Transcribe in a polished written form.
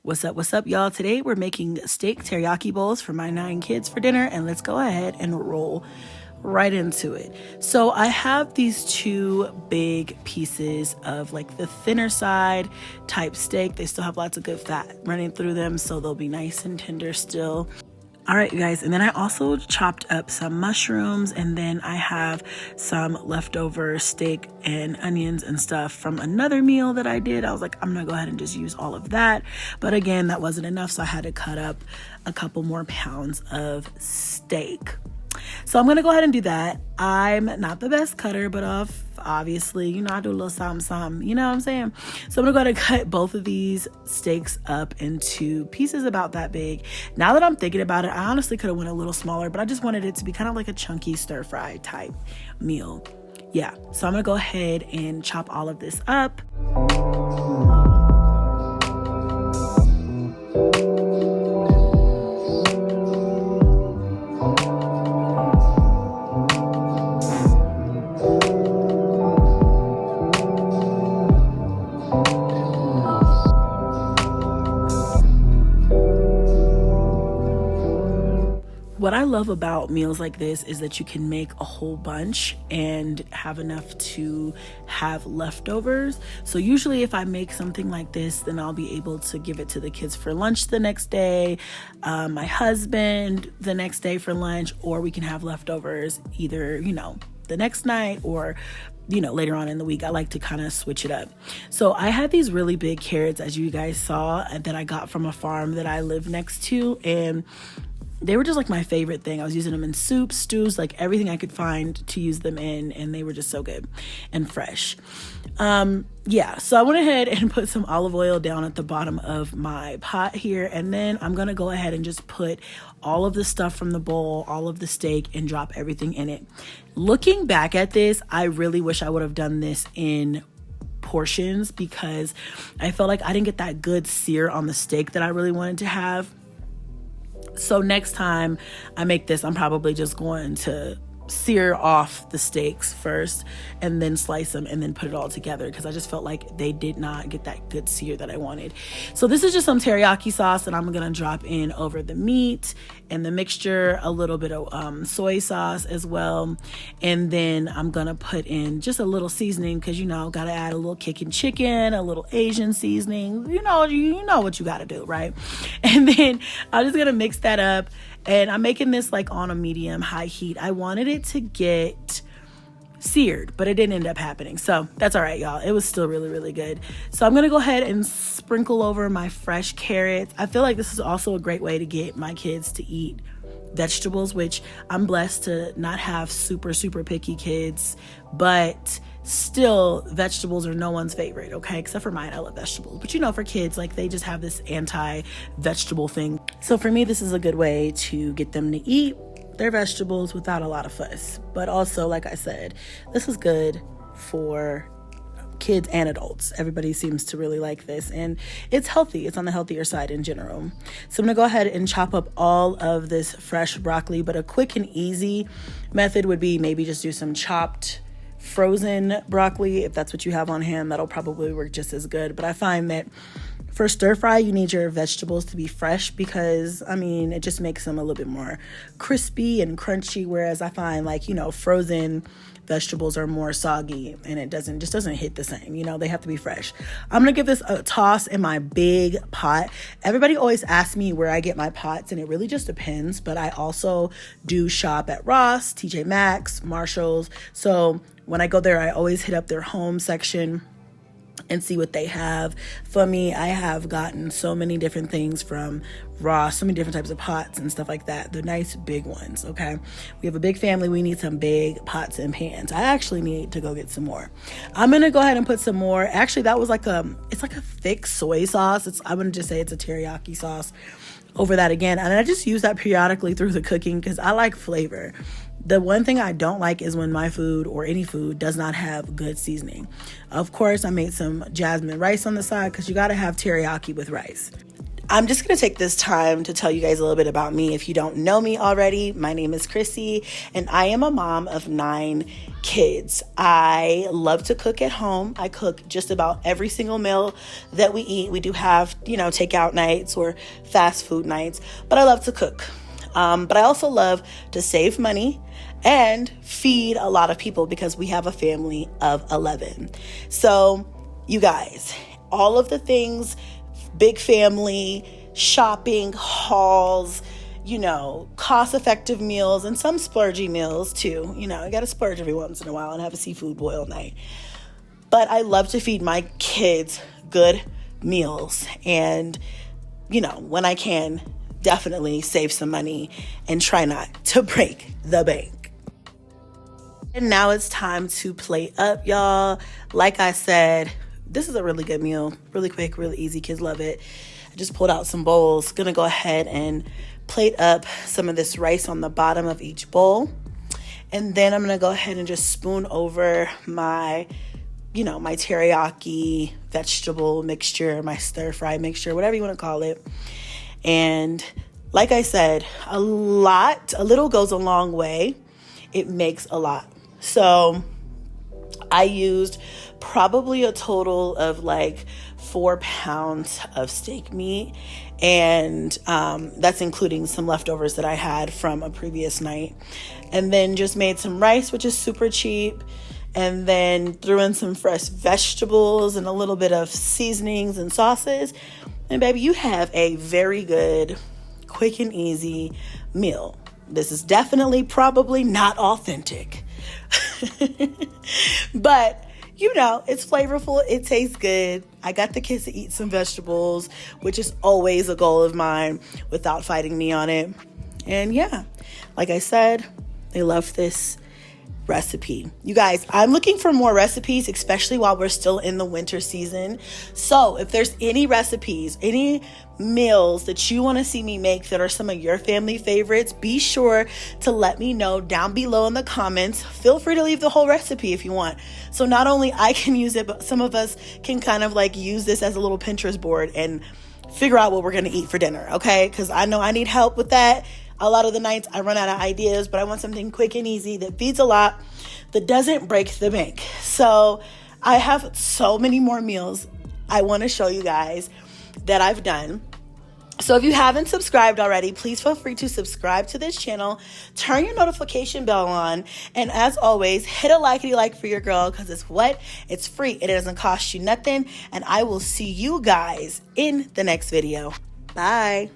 What's up, y'all? Today we're making steak teriyaki bowls for my 9 kids for dinner, and let's go ahead and roll right into it. So I have these 2 big pieces of like the thinner side type steak. They still have lots of good fat running through them, so they'll be nice and tender still. All right, you guys, and then I also chopped up some mushrooms, and then I have some leftover steak and onions and stuff from another meal that I did. I was like, I'm gonna go ahead and just use all of that. But again, that wasn't enough, so I had to cut up a couple more pounds of steak. So I'm gonna go ahead and do that. I'm not the best cutter, but obviously, you know, I do a little something, you know what I'm saying? So I'm gonna go ahead and cut both of these steaks up into pieces about that big. Now that I'm thinking about it, I honestly could have went a little smaller, but I just wanted it to be kind of like a chunky stir fry type meal. Yeah, so I'm gonna go ahead and chop all of this up. What I love about meals like this is that you can make a whole bunch and have enough to have leftovers. So usually if I make something like this, then I'll be able to give it to the kids for lunch the next day, my husband the next day for lunch, or we can have leftovers either, you know, the next night or, you know, later on in the week. I like to kind of switch it up. So I had these really big carrots, as you guys saw, that I got from a farm that I live next to, and they were just like my favorite thing. I was using them in soups, stews, like everything I could find to use them in, and they were just so good and fresh. Yeah, so I went ahead and put some olive oil down at the bottom of my pot here, and then I'm gonna go ahead and just put all of the stuff from the bowl, all of the steak, and drop everything in it. Looking back at this, I really wish I would have done this in portions because I felt like I didn't get that good sear on the steak that I really wanted to have. So next time I make this, I'm probably just going to sear off the steaks first and then slice them and then put it all together because I just felt like they did not get that good sear that I wanted. So this is just some teriyaki sauce that I'm gonna drop in over the meat and the mixture, a little bit of soy sauce as well, and then I'm gonna put in just a little seasoning because, you know, gotta add a little kicking chicken, a little Asian seasoning, you know what you gotta do, right? And then I'm just gonna mix that up. And I'm making this like on a medium high heat. I wanted it to get seared, but it didn't end up happening. So that's all right, y'all. It was still really, really good. So I'm going to go ahead and sprinkle over my fresh carrots. I feel like this is also a great way to get my kids to eat vegetables, which I'm blessed to not have super, super picky kids, but still vegetables are no one's favorite, okay? Except for mine. I love vegetables. But you know, for kids, like they just have this anti-vegetable thing. So for me, this is a good way to get them to eat their vegetables without a lot of fuss. But also, like I said, this is good for kids and adults. Everybody seems to really like this, and it's healthy. It's on the healthier side in general. So I'm gonna go ahead and chop up all of this fresh broccoli, but a quick and easy method would be maybe just do some chopped frozen broccoli. If that's what you have on hand, that'll probably work just as good. But I find that for stir fry, you need your vegetables to be fresh because, I mean, it just makes them a little bit more crispy and crunchy. Whereas I find, like, you know, frozen vegetables are more soggy and it just doesn't hit the same. You know, they have to be fresh. I'm gonna give this a toss in my big pot. Everybody always asks me where I get my pots, and it really just depends. But I also do shop at Ross, TJ Maxx, Marshalls. So when I go there, I always hit up their home section and see what they have. For me, I have gotten so many different things from Ross, so many different types of pots and stuff like that. They're nice big ones, okay? We have a big family. We need some big pots and pans. I actually need to go get some more. I'm gonna go ahead and put some more. Actually, that was like it's like a thick soy sauce. I'm gonna just say it's a teriyaki sauce over that again. And I just use that periodically through the cooking because I like flavor. The one thing I don't like is when my food or any food does not have good seasoning. Of course, I made some jasmine rice on the side because you got to have teriyaki with rice. I'm just going to take this time to tell you guys a little bit about me. If you don't know me already, my name is Chrissy, and I am a mom of 9 kids. I love to cook at home. I cook just about every single meal that we eat. We do have, takeout nights or fast food nights, but I love to cook. But I also love to save money and feed a lot of people because we have a family of 11. So you guys, all of the things, big family, shopping, hauls, cost-effective meals, and some splurgy meals too. You got to splurge every once in a while and have a seafood boil night. But I love to feed my kids good meals. And, when I can, definitely save some money and try not to break the bank. And now it's time to plate up, y'all. Like I said, this is a really good meal. Really quick, really easy. Kids love it. I just pulled out some bowls. Gonna go ahead and plate up some of this rice on the bottom of each bowl. And then I'm gonna go ahead and just spoon over my, my teriyaki vegetable mixture, my stir fry mixture, whatever you wanna call it. And like I said, a little goes a long way. It makes a lot. So I used probably a total of like 4 pounds of steak meat. And that's including some leftovers that I had from a previous night. And then just made some rice, which is super cheap. And then threw in some fresh vegetables and a little bit of seasonings and sauces. And baby, you have a very good, quick and easy meal. This is definitely probably not authentic. But, it's flavorful. It tastes good. I got the kids to eat some vegetables, which is always a goal of mine without fighting me on it. And yeah, like I said, they love this recipe. You guys, I'm looking for more recipes, especially while we're still in the winter season. So if there's any recipes, any meals that you want to see me make that are some of your family favorites, be sure to let me know down below in the comments. Feel free to leave the whole recipe if you want. So not only I can use it, but some of us can kind of like use this as a little Pinterest board and figure out what we're going to eat for dinner. Okay. Because I know I need help with that. A lot of the nights I run out of ideas, but I want something quick and easy that feeds a lot, that doesn't break the bank. So I have so many more meals I want to show you guys that I've done. So if you haven't subscribed already, please feel free to subscribe to this channel, turn your notification bell on, and as always, hit a like for your girl because it's free. It doesn't cost you nothing, and I will see you guys in the next video. Bye.